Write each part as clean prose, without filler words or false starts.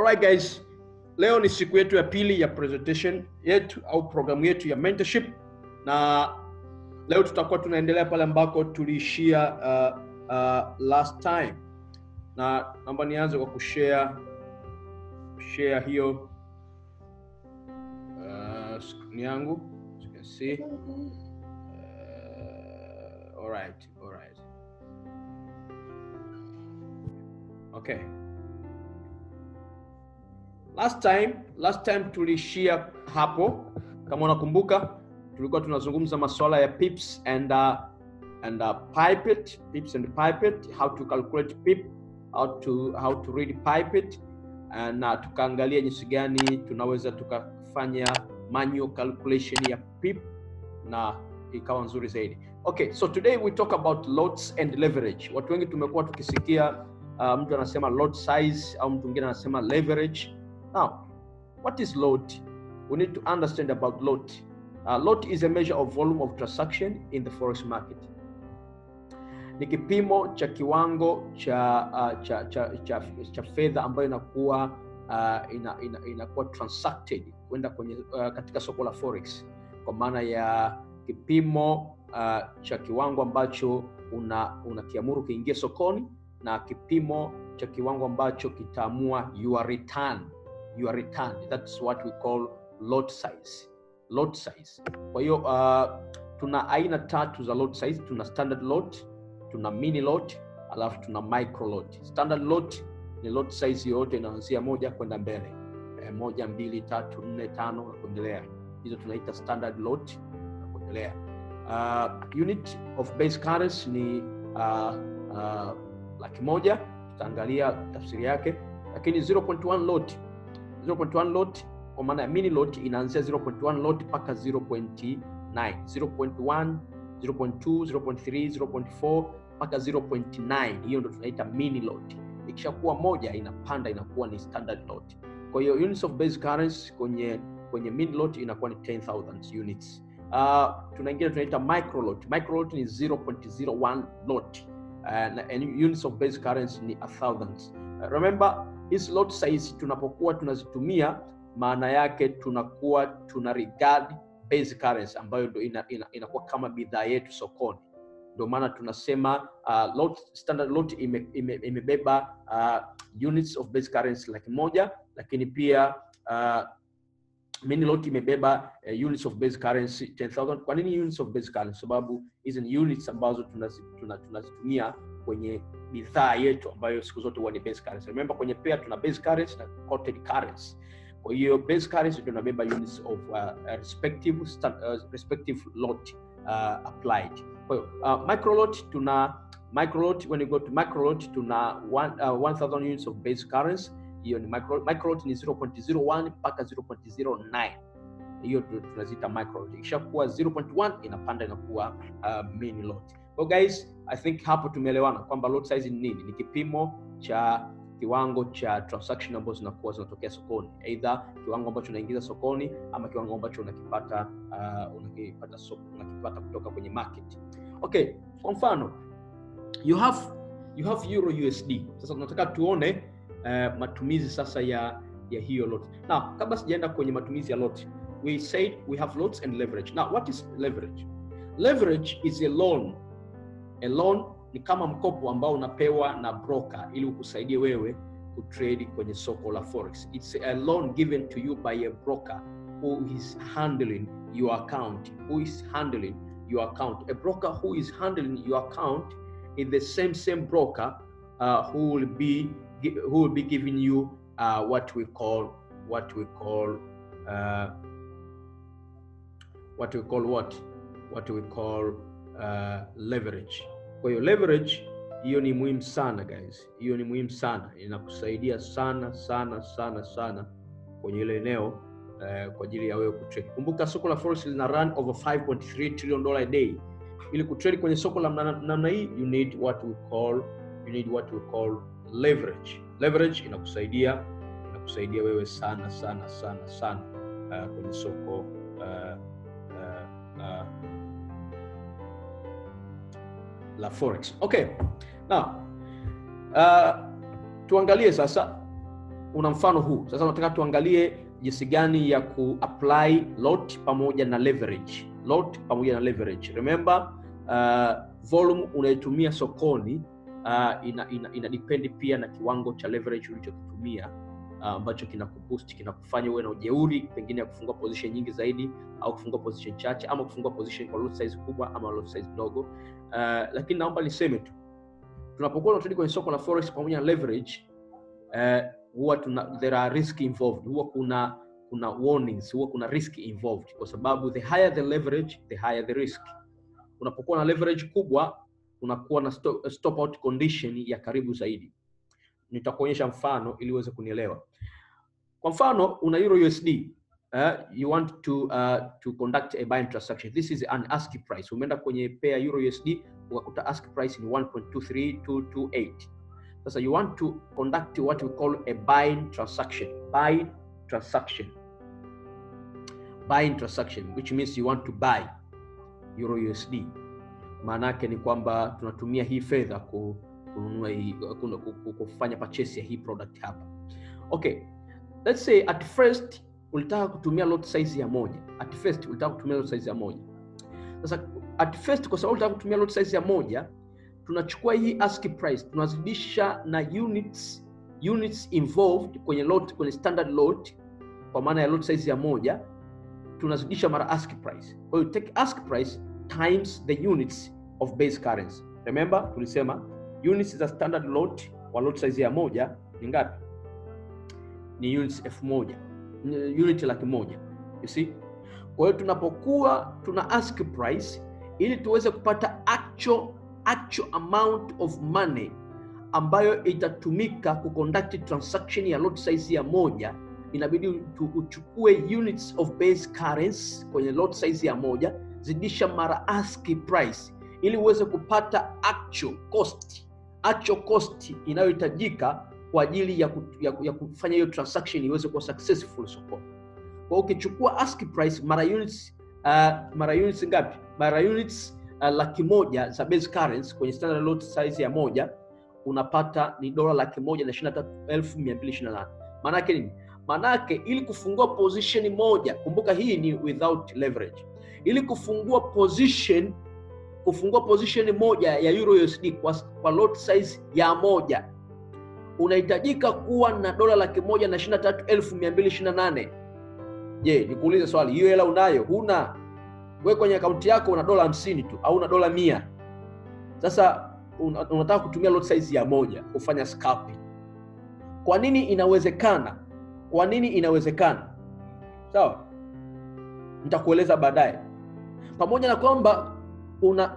Alright guys, leo ni siku yetu ya pili ya presentation yetu au programu yetu ya mentorship, na leo tutakuwa tunaendelea pale ambako tuliishia last time. Na naomba nianze kwa kushare hiyo screen yangu, as you can see. Alright. Okay. Last time tulishia hapo, kama unakumbuka tulikuwa tunazungumza masuala ya pips and pipette, how to calculate pip, how to read pipette, na tukaangalia jinsi gani tunaweza tukafanya manual calculation ya pip na ikawa nzuri zaidi. Okay, so today we talk about lots and leverage. Watu wengi tumekuwa tukisikia mtu anasema lot size au mtu mwingine anasema leverage. Now, what is lot? We need to understand about lot. Lot is a measure of volume of transaction in the forex market. Ni kipimo cha kiwango cha fedha ambayo inakuwa transacted kwenda kwenye katika soko la forex, kwa maana ya kipimo cha kiwango ambacho unakiamuru kiingie sokoni, na kipimo cha kiwango ambacho kitaamua your return. That's what we call lot size. Kwa hiyo tuna aina tatu za lot size. Tuna standard lot, tuna mini lot, alafu tuna micro lot. Standard lot ni lot size yote inaanzia moja kwenda mbele, 1, 2, 3, 4, 5 na kuendelea. Hizo tunaita standard lot na kuendelea. Unit of base currency ni 100,000, tutaangalia tafsiri yake. Lakini 0.1 lot kwa maana ya mini lot inaanzia 0.1 lot mpaka 0.9, 0.1, 0.2, 0.3, 0.4 mpaka 0.9. Hiyo ndio tunaita mini lot. Ikishakuwa moja inapanda inakuwa ni standard lot. Kwa hiyo units of base currency kwenye mini lot inakuwa ni 10,000 units. Tunaingia tunaita micro lot. Micro lot ni 0.01 lot. And units of base currency ni 1,000. Remember, his lot size tunapokuwa tunazitumia, maana yake tunakuwa tuna regard base currency ambayo ndio inakuwa kama bidhaa yetu sokoni. Ndio maana tunasema standard lot imebeba units of base currency 100,000, lakini pia mini lot imebeba units of base currency 10,000. Kwa nini units of base currency? Sababu hizi ni units ambazo tunazitumia kwenye bidhaa yetu ambayo siku zote huwa ni base currency. Remember, kwenye pair tuna base currency na quoted currency. Kwa hiyo base currency tunabeba units of respective lot applied. Kwa hiyo micro lot, when you go to micro lot tuna 1,000 units of base currency. Hiyo ni micro lot ni 0.01 mpaka 0.09. Hiyo tunaziita micro lot. Ikishakuwa 0.1 inapanda inakuwa mini lot. So guys, I think hapo tumeelewana kwamba lot size ni nini? Ni kipimo cha kiwango cha transaction ambazo zinatokea sokoni, either kiwango ambacho unaingiza sokoni ama kiwango ambacho unakipata kutoka kwenye market. Okay, kwa mfano you have euro USD. Sasa tunataka tuone matumizi sasa ya hiyo lot. Now, kabla sijaenda kwenye matumizi ya lot, we said we have lots and leverage. Now, what is leverage? Leverage is a loan. A loan ni kama mkopo ambao unapewa na broker ili ukusaidie wewe kutrade kwenye soko la forex. It's a loan given to you by a broker who is handling your account. A broker who is handling your account is the same broker who will be giving you what we call leverage. Kwa hiyo leverage hiyo ni muhimu sana guys. Hiyo ni muhimu sana. Inakusaidia sana kwenye ile eneo kwa ajili ya wewe kutrade. Kumbuka soko la forex lina run over 5.3 trillion dollar a day. Ili kutrade kwenye soko la namna hii you need what we call leverage. Leverage inakusaidia wewe sana kwenye soko la forex. Okay. Now, tuangalie sasa una mfano huu. Sasa nataka tuangalie jinsi gani ya ku-apply lot pamoja na leverage. Lot pamoja na leverage. Remember, volume unayotumia sokoni ina depend pia na kiwango cha leverage ulichokitumia, ambacho kinakuboost, kinakufanya uwe na ujeuri pengine ya kufungua position nyingi zaidi au kufungua position chache ama kufungua position kwa lot size kubwa ama lot size dogo. Lakini naomba niseme tu, tunapokuwa tunataka kwenye soko la forex pamoja na leverage, huwa there are risk involved. Huwa kuna warnings, huwa kuna risk involved, kwa sababu the higher the leverage, the higher the risk. Unapokuwa na leverage kubwa, unakuwa na stop out condition ya karibu zaidi. Nitakuonyesha mfano ili uweze kunielewa. Kwa mfano, una euro USD, you want to conduct a buying transaction. This is an ask price. Umeenda kwenye pair euro USD, ukakuta ask price ni 1.23228. Sasa you want to conduct what we call a buying transaction. Buying transaction, which means you want to buy euro USD. Maana yake ni kwamba tunatumia hii fedha kununua kufanya purchase ya hii product hapa. Okay, let's say at first ulitaka kutumia lot size ya 1. At first ulitaka kutumia lot size ya 1. Sasa at first, kwa sababu ulitaka kutumia lot size ya 1, tunachukua hii ask price, tunazidisha na units involved kwenye lot, kwenye standard lot, kwa maana ya lot size ya 1, tunazidisha mara ask price. Kwa hiyo take ask price times the units of base currency. Remember, tulisema units za standard lot kwa lot size ya 1 ni ngapi? Ni units 1000, unit 100,000. You see? Kwa hiyo tunapokuwa tuna ask price, ili tuweze kupata actual amount of money ambayo itatumika kuconduct transaction ya lot size ya 1, inabidi uchukue units of base currency kwenye lot size ya 1, zidisha mara ask price, ili uweze kupata actual cost inayohitajika kwa ajili ya kufanya hiyo transaction iweze kuwa successful sokoni. Kwa ukichukua ask price mara units ngapi? Mara units 100,000 za base currency kwenye standard lot size ya 1, unapata ni $1,23,228. Maana yake nini? Maana yake ili kufungua position moja, kumbuka hii ni without leverage. Ili kufungua position moja ya euro USD kwa lot size ya 1, unahitajika kuwa na $123,228. Je, nikuulize swali, hiyo hela unayo? Huna. Wewe kwenye akaunti yako una $50 tu au una $100. Sasa unataka kutumia lot size ya 1 kufanya scalping. Kwa nini inawezekana? Sawa? Nitakueleza baadaye. Pamoja na kwamba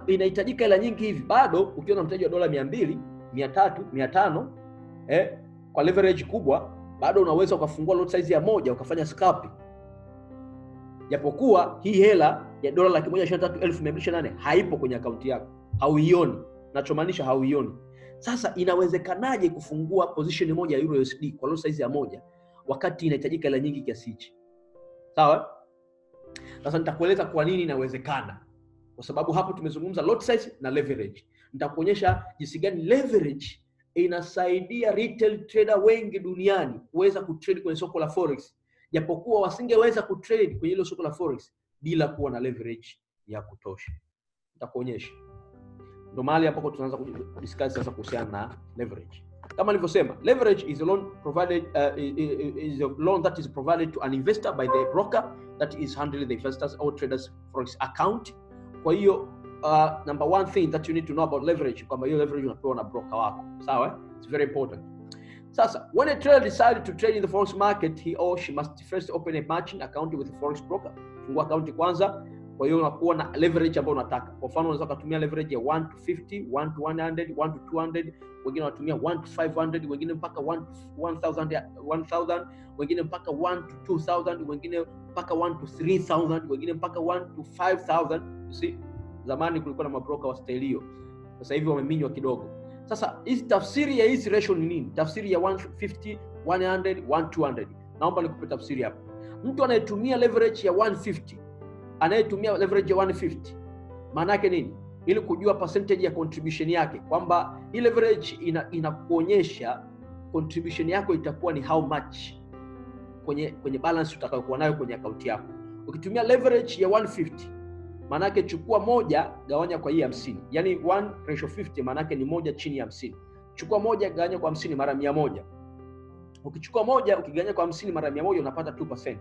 inahitajika hela nyingi hivi, bado ukiwa na mtaji wa $200, 300, 500, kwa leverage kubwa, bado unaweza ukafungua lot size ya 1 ukafanya scalping. Japokuwa hii hela ya $123,228 haipo kwenye akaunti yako, hauioni. Nachomaanisha hauioni. Sasa inawezekanaje kufungua position moja ya euro USD kwa lot size ya 1 wakati inahitajika hela nyingi kiasi hichi? Sawa? Sasa nitakueleza kwa nini inawezekana. Kwa sababu hapo tumezungumza lot size na leverage. Nitakuonyesha jinsi gani leverage inasaidia retail trader wengi duniani kuweza kutrade kwenye soko la forex, japokuwa wasingeweza kutrade kwenye hilo soko la forex bila kuwa na leverage ya kutosha. Nitakuonyesha. Ndio mahali hapo tunaanza kudiscuss sasa kuhusiana na leverage. Kama nilivyosema, leverage is a loan provided is a loan that is provided to an investor by the broker that is handling the investors or traders forex account. Kwa hiyo number one thing that you need to know about leverage, kwamba hiyo leverage unapewa na broker wako. Sawa? It's very important. Sasa, when a trader decides to trade in the forex market, he or she must first open a matching account with the forex broker. Fungua account kwanza. Kwa hiyo unakuwa na leverage ambayo unataka. Kwa mfano unaweza kutumia leverage ya 1 to 50, 1 to 100, 1 to 200, wengine wanatumia 1 to 500, wengine mpaka 1000, wengine mpaka 1 to 2000, wengine mpaka 1 to 3000, wengine mpaka 1 to 5000. You see? Zamani kulikuwa na mabroker wa style hiyo. Sasa hivi wameminywa kidogo. Sasa hizi tafsiri ya hizi ratio ni nini? Tafsiri ya 150, 100, 200. Naomba nikupe tafsiri hapa. Mtu anayetumia leverage ya 150, anayetumia leverage ya 150, maana yake nini? Ili kujua percentage ya contribution yake, kwamba hii leverage inakuonyesha contribution yako itakuwa ni how much kwenye balance utakayokuwa nayo kwenye account yako. Ukitumia leverage ya 150, maana yake chukua moja gawanya kwa hii 50. Yaani 1:50 maana yake ni moja chini ya 50. Chukua moja gawanya kwa 50 mara 100. Ukichukua moja ukigawanya kwa 50 mara 100 unapata 2%.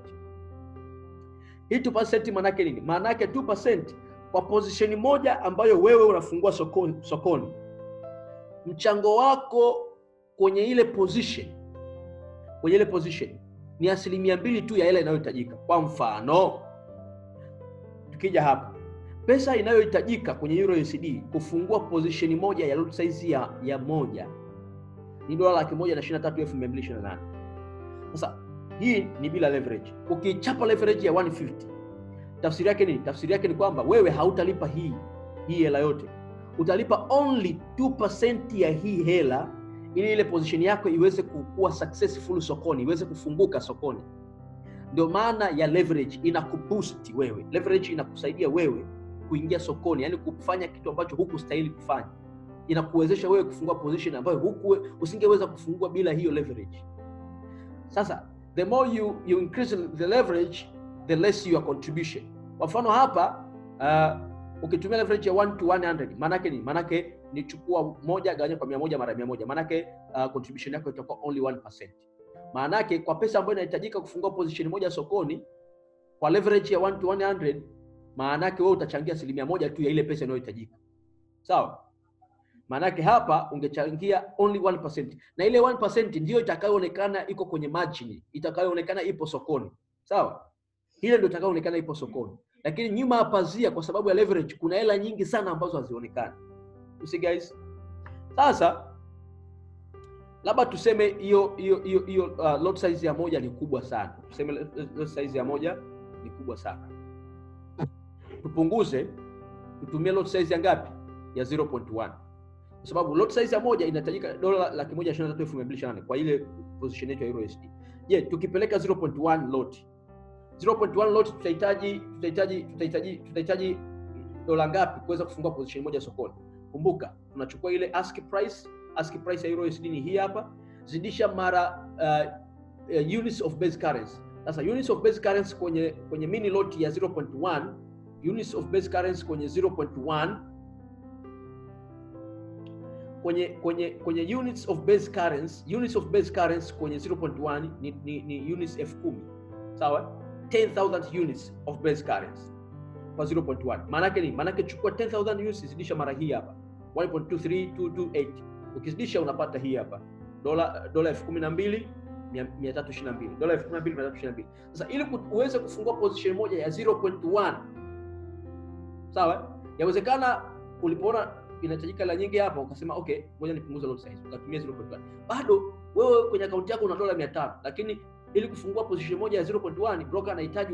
Hii 2% maana yake nini? Maana yake 2% kwa position moja ambayo wewe unafungua sokoni. Mchango wako kwenye ile position ni 2% tu ya hela inayohitajika. Kwa mfano, tukija hapa, pesa inayohitajika kwenye Euro USD kufungua position moja ya lot size ya moja ni $123,228. Sasa hii ni bila leverage. Ukichapa leverage ya 150, tafsiri yake nini? Tafsiri yake ni kwamba wewe hautalipa hii hela yote. Utalipa only 2% ya hii hela ili ile position yako iweze kuwa successful sokoni, iweze kufunguka sokoni. Ndio maana ya leverage, inakuboost wewe. Leverage inakusaidia wewe kuingia sokoni, yani kufanya kitu ambacho hukustahili kufanya. Inakuwezesha wewe kufungua position ambayo usingeweza kufungua bila hiyo leverage. Sasa the more you increase the leverage, the less your contribution. Kwa mfano hapa ukitumia leverage ya 1 to 100, maana yake ni ni chukua moja gawanya kwa 100 mara 100. Maana yake contribution yako itakuwa only 1%. Maana yake kwa pesa ambayo inahitajika kufungua position moja sokoni kwa leverage ya 1 to 100, maana yake wewe utachangia 1% tu ya ile pesa inayohitajika. Sawa? Maana yake hapa ungechangia only 1%, na ile 1% ndio itakayoonekana iko kwenye margin, itakayoonekana ipo sokoni. Sawa? Ile ndio itakayoonekana ipo sokoni. Lakini nyuma ya pazia, kwa sababu ya leverage, kuna hela nyingi sana ambazo hazionekani. You see guys? Sasa labda tuseme hiyo lot size ya moja ni kubwa sana. Tuseme lot size ya moja ni kubwa sana. Tupunguze, tutumie lot size ya ngapi? Ya 0.1. Kwa sababu lot size ya moja inahitajika $123,228 kwa ile position yetu ya Euro USD. Je, tukipeleka 0.1 lot. 0.1 lot tutahitaji dola ngapi kuweza kufungua position moja sokoni? Kumbuka, tunachukua ile ask price ya Euro USD ni hii hapa, zidisha mara units of base currency. Sasa units of base currency kwenye mini lot ya 0.1, units of base currency kwenye 0.1 kwenye units of base currency kwenye 0.1 ni units 10,000. Sawa? 10,000 units of base currency kwa 0.1. Maana yake ni chukua 10,000 units zidisha mara hii hapa 1.23228. Ukizidisha unapata hii hapa dola 12,322. Dola 12,322. Sasa ili uweze kufungua position moja ya 0.1, sawa? Yawezekana ulipoona inahitajika la nyingi hapa ukasema okay, ngoja nipunguze lot size, ukatumia 0.1. Bado wewe kwenye account yako una dola 500, lakini ili kufungua position moja ya 0.1 broker anahitaji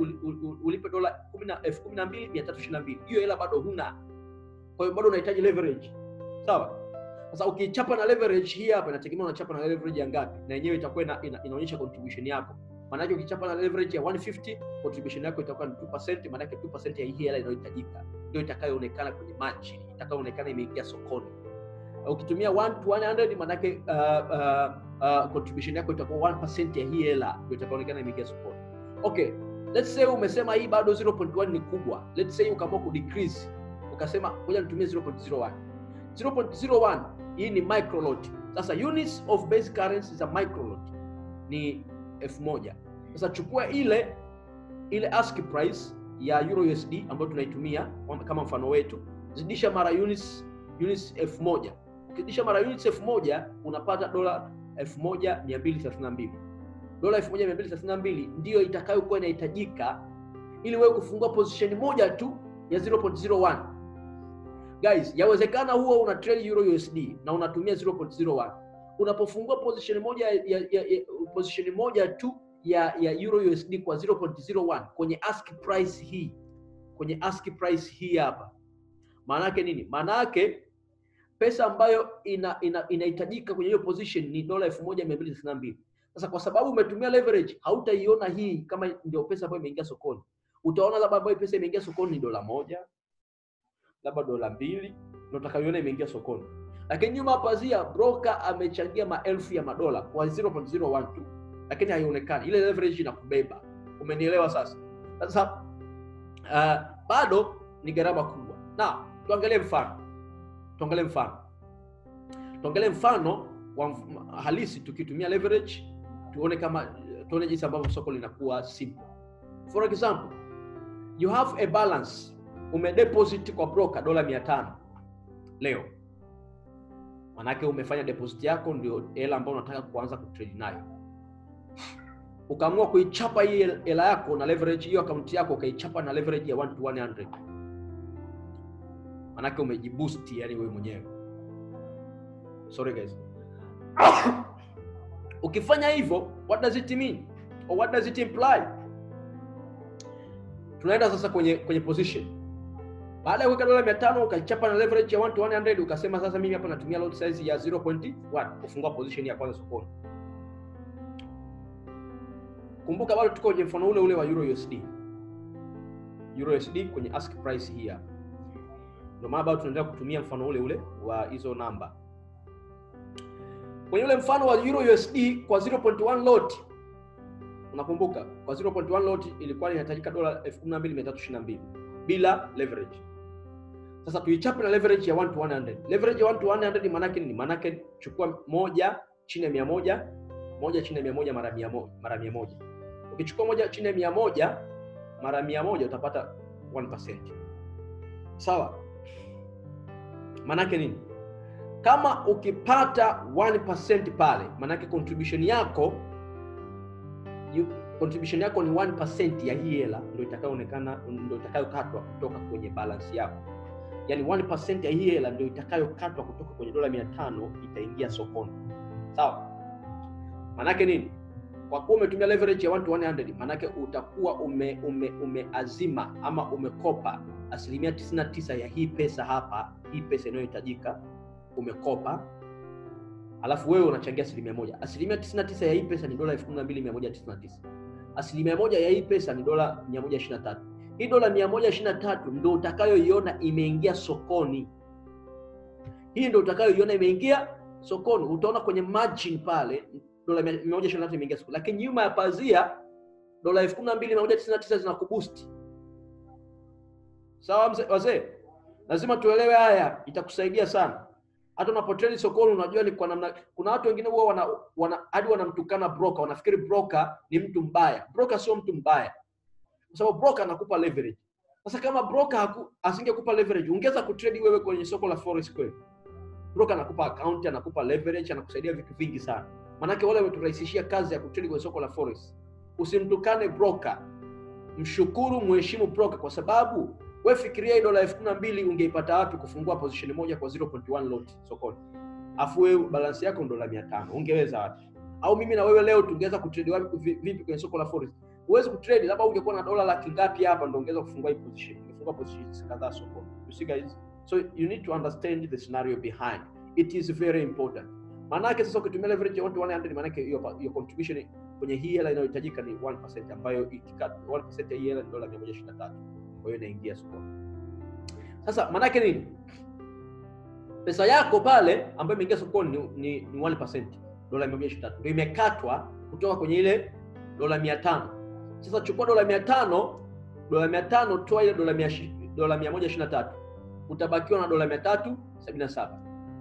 ulipe dola 12,322. Hiyo hela bado huna. Kwa hiyo bado unahitaji leverage. Sawa? Sasa ukichapa na leverage hii hapa, inategemea unachapa na leverage ya ngapi, na yenyewe itakuwa inaonyesha contribution yako. Maana yake ukichapa na leverage ya 150, contribution yako itakuwa ni 2%. Maana yake 2% ya hii hela inayohitajika ndio itakayoonekana kwenye margin, itakayoonekana imeingia sokoni. Ukitumia 1 to 100, maana yake contribution yako itakuwa 1% ya hii hela ndio itakayoonekana imeingia sokoni. Okay, let's say umesema hii bado 0.1 ni kubwa. Let's say ukaamua ku decrease, ukasema ngoja nitumie 0.01. 0.01 hii ni micro lot. Sasa units of base currency za micro lot ni 1,000. Sasa chukua ile ask price ya Euro USD ambayo tunaitumia kama mfano wetu, zidisha mara units 1,000. Ukizidisha mara units 1,000 unapata dola 1,232. Dola 1,232 ndio itakayokuwa inahitajika ili wewe kufungua position moja tu ya 0.01. Guys, yawezekana huwa una trade Euro USD na unatumia 0.01. Unapofungua position moja tu ya Euro USD kwa 0.01 kwenye ask price hii hapa. Maana yake nini? Maana yake pesa ambayo inahitajika kwenye hiyo position ni dola 1,232. Sasa kwa sababu umetumia leverage, hautaiona hii kama ndio pesa ambayo imeingia sokoni. Utaona labda ambayo pesa imeingia sokoni ni $1, labda $2 ndio utakayoiona imeingia sokoni. lakini nyuma pazia broker amechangia maelfu ya madola kwa 0.012, lakini haionekani. Ile leverage inakubeba. Umenielewa sasa? Sasa bado ni gharama kubwa. Na tuangalie mfano wa halisi tukitumia leverage, tuone jinsi ambavyo soko linakuwa simple. For example, you have a balance, umedeposit kwa broker $500 leo. Manake umefanya deposit yako, ndio hela ambayo unataka kuanza kutrade nayo. Ukaamua kuichapa hii hela yako na leverage, hiyo account yako ukaichapa na leverage ya 1 to 100. Manake umejiboost yani wewe mwenyewe. Sorry guys. Ukifanya hivyo, what does it mean? Or what does it imply? Tunaenda sasa kwenye position. Baada ya kuweka $500 ukaichapa na leverage ya 1 to 100, ukasema sasa mimi hapa natumia lot size ya 0.1 kufungua position ya kwanza sokoni. Kumbuka bado tuko kwenye mfano ule wa Euro USD. Euro USD kwenye ask price hii hapa. Ndio maana bado tunaendelea kutumia mfano ule wa hizo namba. Kwenye ule mfano wa Euro USD kwa 0.1 lot, unakumbuka kwa 0.1 lot ilikuwa inahitajika $12,322 bila leverage. Sasa tuichape na leverage ya 1 to 100. Leverage ya 1 to 100 maana yake nini? Maana yake chukua moja chini ya 100, moja chini ya 100 mara 100. Ukichukua moja chini ya 100 mara 100 utapata 1%. Sawa? Maana yake nini? Kama ukipata 1% pale, maana yake contribution yako ni 1% ya hii hela, ndio itakayoonekana, ndio itakayokatwa kutoka kwenye balance yako. Yaani 1% ya hii hela ndio itakayokatwa kutoka kwenye $500 itaingia sokoni. Sawa? Maana yake nini? Kwa kuwa umetumia leverage ya 1 to 100, maana yake utakuwa umeazima ama umekopa 99% ya hii pesa hapa, hii pesa inayohitajika umekopa. Alafu wewe unachangia 1%. 99% ya hii pesa ni $12,199. 1% ya hii pesa ni $123. Hii $123 ndio utakayoiona imeingia sokoni. Hii ndio utakayoiona imeingia sokoni. Utaona kwenye margin pale $123 imeingia sokoni. Lakini nyuma ya pazia $12,199 zinakuboost. Sawa wazee? Lazima tuelewe haya, itakusaidia sana. Hata unapotrade sokoni unajua ni kwa namna. Kuna watu wengine huwa hadi wanamtukana broker, wanafikiri broker ni mtu mbaya. Broker sio mtu mbaya, kwa sababu broker anakupa leverage. Sasa kama broker asingekupa leverage, ungeweza kutrade wewe kwenye soko la forex kweli? Broker anakupa account, anakupa leverage, anakusaidia vitu vingi sana. Maana yake wale wameturahisishia kazi ya kutrade kwenye soko la forex. Usimtukane broker, mshukuru, mheshimu broker, kwa sababu wewe fikiria hii $12,000 ungeipata wapi kufungua position moja kwa 0.1 lot sokoni? Afu wewe balance yako $500. Ungeweza wapi? Au mimi na wewe leo tungeweza kutrade wapi vipi kwenye soko la forex? Uweze kutrade, labda ungekuwa na dola laki ngapi hapa ndio ungeweza kufungua hii position. Ungefungua positions kadhaa sokoni. You see guys? So you need to understand the scenario behind. It is very important. Maana yake sasa ukitumia leverage ya 1 to 100, maana yake your contribution kwenye hii hela inayohitajika ni 1%, ambayo ikikata 1% ya hii hela ni $123. Kwa hiyo inaingia sokoni. Sasa maana yake nini? Pesa yako pale ambayo imeingia sokoni ni 1%, $123, ndio imekatwa kutoka kwenye ile $500. Sasa chukua $500 toa ile $123, utabakiwa na $377.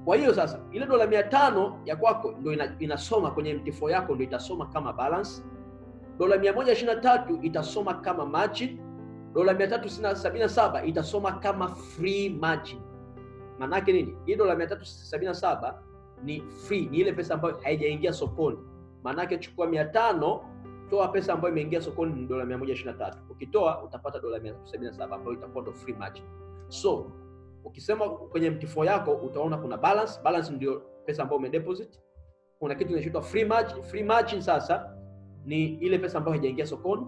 Kwa hiyo sasa ile $500 ya kwako ndio inasoma kwenye MT4 yako, ndio itasoma kama balance. $123 itasoma kama margin. $377 itasoma kama free margin. Maana yake nini? Hii $377 ni free, ni ile pesa ambayo haijaingia sokoni. Maana yake chukua 500, toa pesa ambayo imeingia sokoni ni $123. Ukitoa utapata $377 ambayo itakuwa ndo free margin. So ukisema kwenye MT4 yako utaona kuna balance. Balance ndio pesa ambayo umedeposit. Kuna kitu kinachoitwa free margin. Free margin sasa ni ile pesa ambayo haijaingia sokoni.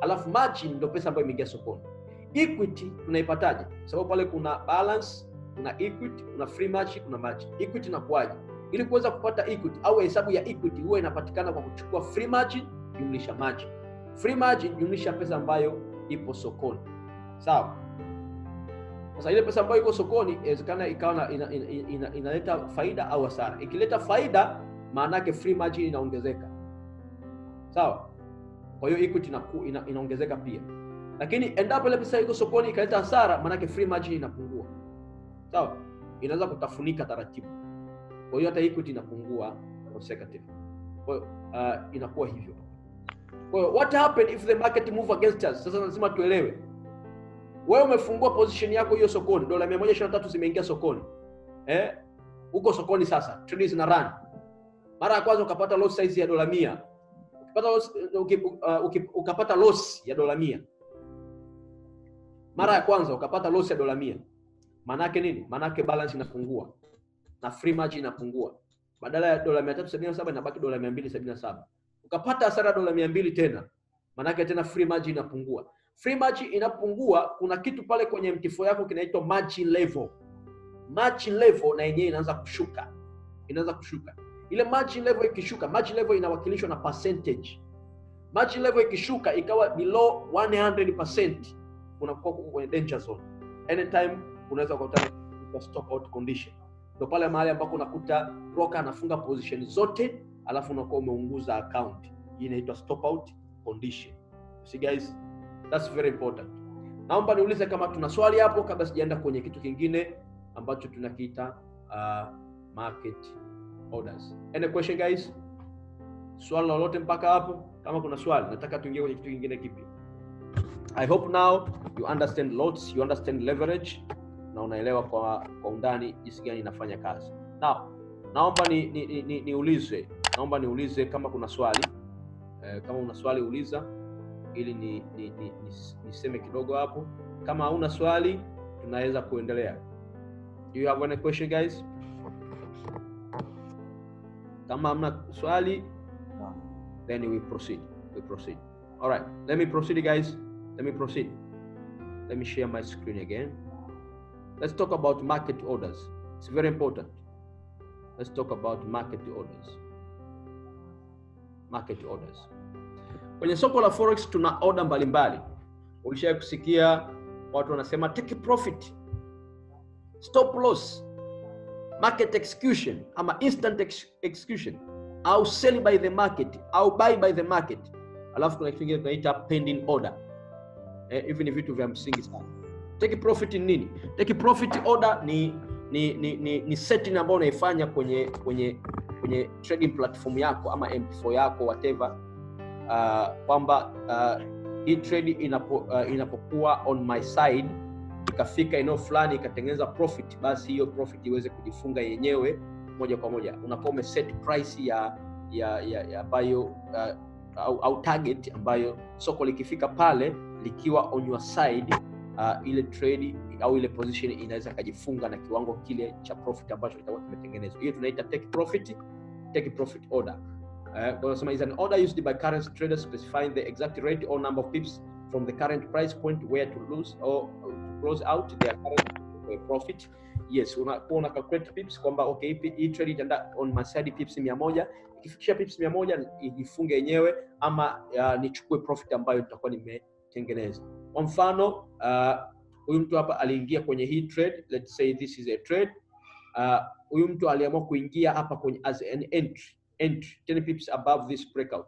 Alafu margin ndio pesa ambayo imeingia sokoni. Equity tunaipataje? Sababu pale kuna balance, kuna equity, kuna free margin, kuna margin. Equity inakuaje? Ili kuweza kupata equity au hesabu ya equity huwa inapatikana kwa kuchukua free margin jumlisha margin. Free margin jumlisha pesa ambayo ipo sokoni. Sawa? Sasa ile pesa ambayo iko sokoni inawezekana ikawa inaleta faida au hasara. Ikileta faida, maana yake free margin inaongezeka. Sawa? Kwa hiyo equity inaongezeka pia. Lakini endapo ile pesa iko sokoni ikaleta hasara, maana yake free margin inapungua. Sawa? Inaanza kutafunika taratibu. Kwa hiyo hata equity inapungua consecutive. Kwa hiyo inakuwa hivyo. Kwa hiyo what happen if the market move against us? Sasa lazima tuelewe. Wewe umefungua position yako hiyo sokoni, dola 123 zimeingia sokoni. Uko sokoni sasa, trade zina run. Mara ya kwanza ukapata loss size ya dola 100. Ukapata loss ya dola 100. Mara ya kwanza ukapata loss ya dola 100. Maana yake nini? Maana yake balance inapungua na free margin inapungua. Badala ya dola 377 inabaki dola 277. Ukapata hasara dola 200 tena. Maana yake tena free margin inapungua. Free margin inapungua, kuna kitu pale kwenye MT4 yako kinaitwa margin level. Margin level na yenyewe inaanza kushuka. Ile margin level ikishuka, margin level inawakilishwa na percentage. Margin level ikishuka ikawa below 100%, unakuwa kwenye danger zone. Anytime unaweza kukutana na stop out condition. Ndio pale mahali ambapo unakuta broker anafunga position zote, alafu unakuwa umeunguza account. Hii inaitwa stop out condition. See guys, that's very important. Naomba niulize kama tuna swali hapo kabla sijaenda kwenye kitu kingine ambacho tunakiita market orders. Any question guys? Swali lolote mpaka hapo? Kama kuna swali, nataka tuingie kwenye kitu kingine kipi. I hope now you understand lots, you understand leverage, na unaelewa kwa undani jinsi gani inafanya kazi. Now, naomba niulize kama kuna swali. Kama una swali uliza ili niseme kidogo hapo. Kama hauna swali tunaweza kuendelea. Do you have any question guys? Kama hamna swali, then we proceed. All right, let me proceed guys. Let me share my screen again. Let's talk about market orders. It's very important. Let's talk about market orders. Kwenye soko la forex tuna order mbalimbali. Ulishawahi kusikia watu wanasema take profit, stop loss, market execution ama instant execution, au sell by the market au buy by the market. Alafu kuna kitu kingine tunaita pending order. Hivi ni vitu vya msingi sana. Take profit ni nini? Take profit order ni setting ambayo unaifanya kwenye trading platform yako ama MT4 yako whatever, kwamba hii trade inapokuwa on my side ikafika eneo fulani ikatengeneza profit, basi hiyo profit iweze kujifunga yenyewe moja kwa moja. Unakuwa umeset price ya ambayo au target ambayo soko likifika pale likiwa on your side, ile trade au ile position inaweza kujifunga na kiwango kile cha profit ambacho kitakuwa kimetengenezwa. Hiyo tunaita take profit order. Tunasema is an order used by currency traders specifying the exact rate or number of pips from the current price point where to lose or to close out their current profit. Yes, una calculate pips kwamba okay, hii trade itaenda on my side pips 100, ikifikisha pips 100 ijifunge yenyewe ama nichukue profit ambayo nitakuwa nimetengeneza. Kwa mfano, huyu mtu hapa aliingia kwenye hii trade, let's say this is a trade. Huyu mtu aliamua kuingia hapa kwenye as an entry 10 pips above this breakout.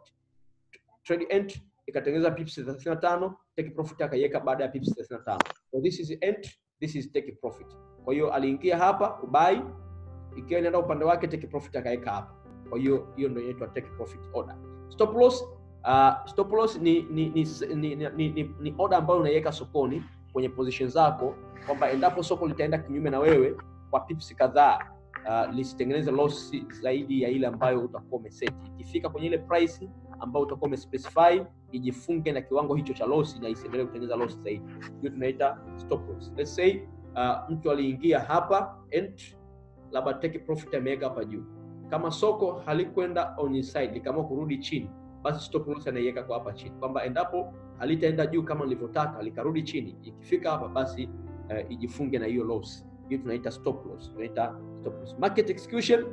Trade entry ikatengeneza pips 35, take profit akaiweka baada ya pips 35. So this is entry, this is take profit. Kwa hiyo aliingia hapa kubai, ikiwa inaenda upande wake take profit akaweka hapa. Kwa hiyo hiyo ndio inaitwa take profit order. Stop loss ni order ambayo unaiweka sokoni kwenye position zako, kwamba endapo soko litaenda kinyume na wewe kwa pips kadhaa, lisitengeneze loss zaidi ya ile ambayo utakuwa umeset. Ikifika kwenye ile price ambayo utakuwa umespecify, ijifunge na kiwango hicho cha loss na isiendelee kutengeneza loss zaidi. Hiyo tunaita stop loss. Let's say mtu aliingia hapa entry, labda take profit ameweka hapa juu. Kama soko halikwenda on his side likaamua kurudi chini, basi stop loss anaiweka kwa hapa chini, kwamba endapo halitaenda juu kama nilivyotaka likarudi chini, ikifika hapa basi ijifunge na hiyo loss. Hiyo tunaita stop loss. Market execution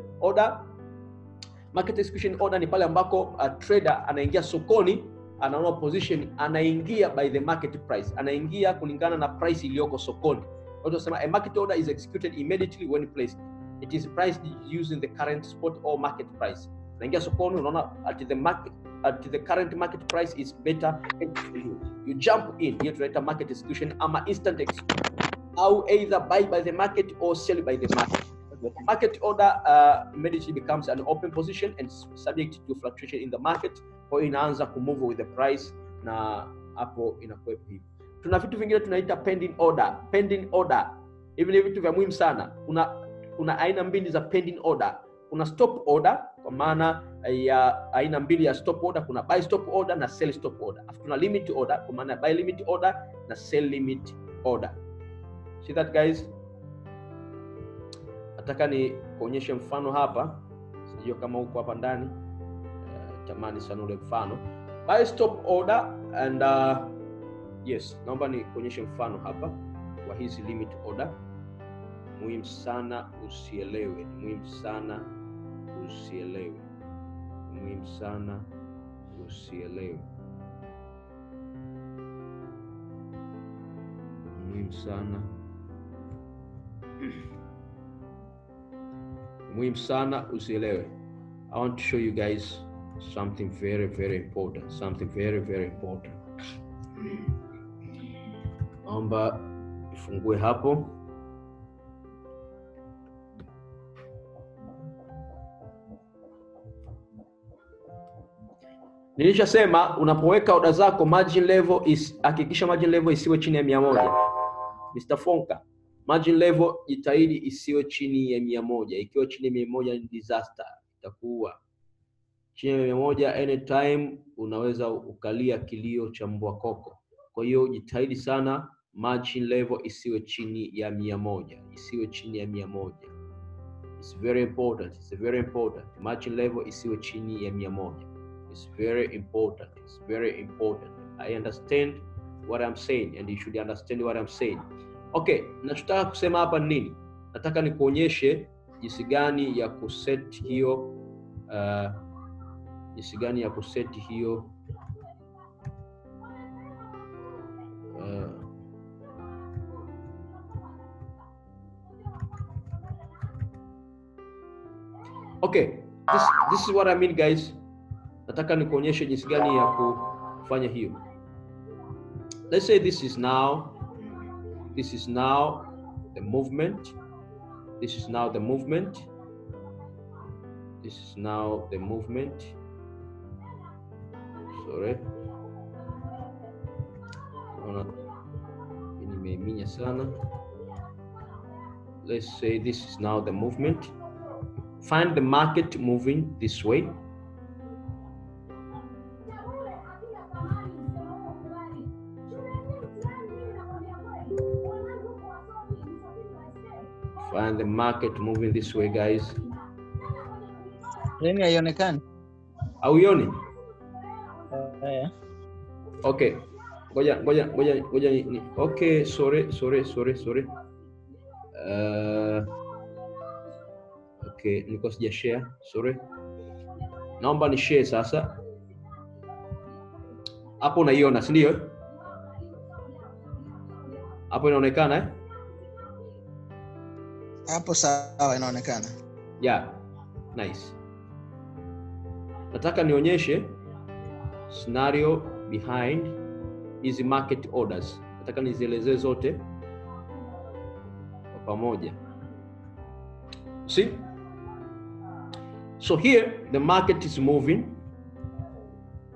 order ni pale ambako trader anaingia sokoni, anaona position, anaingia by the market price, anaingia kulingana na price iliyoko sokoni. Tunasema a market order is executed immediately when placed. It is priced using the current spot or market price. Naingia sokoni, unaona at the current market price is better for you. You jump in. Hiyo tunaita market execution ama instant execution. Au either buy by the market or sell by the market. The market order immediately becomes an open position and subject to fluctuation in the market. Kwa hiyo inaanza kumove with the price na hapo inakuwa hivi. Tuna vitu vingine tunaita pending order. Pending order. Hivi ni vitu vya muhimu sana. Kuna aina mbili za pending order. Kuna stop order kwa maana ya aina mbili ya stop order, kuna buy stop order na sell stop order. Afu tuna limit order kwa maana ya buy limit order na sell limit order. See that guys? Nataka ni kuonyeshe mfano hapa. Sijui kama uko hapa ndani. Tamani sana ule mfano. Buy stop order and yes, naomba ni kuonyeshe mfano hapa wa hizi limit order. Muhimu sana usielewe. Muhimu sana usielewe. Muhimu sana usielewe. Muhimu sana. Muhimu sana usielewe. I want to show you guys something very, very important. Something very, very important. Naomba ifungue hapo. Nilishasema unapoweka order zako margin level hakikisha margin level isiwe chini ya 100. Mr. Fonka, margin level jitahidi isiwe chini ya 100. Ikiwa chini ya 100 ni disaster, itakuwa. Chini ya 100 anytime unaweza ukalia kilio cha mbwa koko. Kwa hiyo jitahidi sana margin level isiwe chini ya 100. Isiwe chini ya 100. It's very important. It's very important. Margin level isiwe chini ya 100. It's very important. It's very important. I understand what I'm saying and you should understand what I'm saying. Okay, nachotaka kusema hapa ni nini? Nataka nikuonyeshe jinsi gani ya kuset hiyo okay, this is what I mean guys. Nataka nikuonyeshe jinsi gani ya kufanya hiyo. Let's say this is now the movement. This is now the movement. This is now the movement. Sorry. Nimeminya sana. Let's say this is now the movement. Find the market moving this way. Find the market moving this way, guys. Reni haionekani. Hauioni? Okay. Ngoja. Okay, sorry. Okay, niko sija share, sorry. Naomba ni share sasa. Hapo unaiona, si ndio? Hapo inaonekana eh? Hapo sawa inaonekana. Yeah. Nice. Nataka nionyeshe scenario behind hizi market orders. Nataka nizielezee zote kwa pamoja. See? So here the market is moving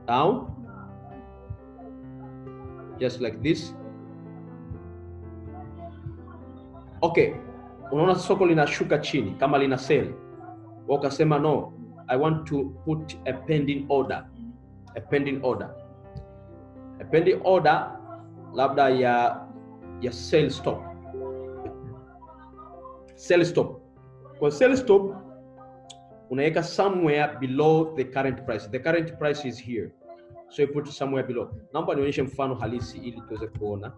down just like this. Okay. Unaona soko linashuka chini kama lina sell. Wakasema no, I want to put a pending order. A pending order. A pending order labda ya sell stop. Sell stop. Kwa sell stop unaweka somewhere below the current price. The current price is here. So you put it somewhere below. Naomba nionyeshe mfano halisi ili tuweze kuona.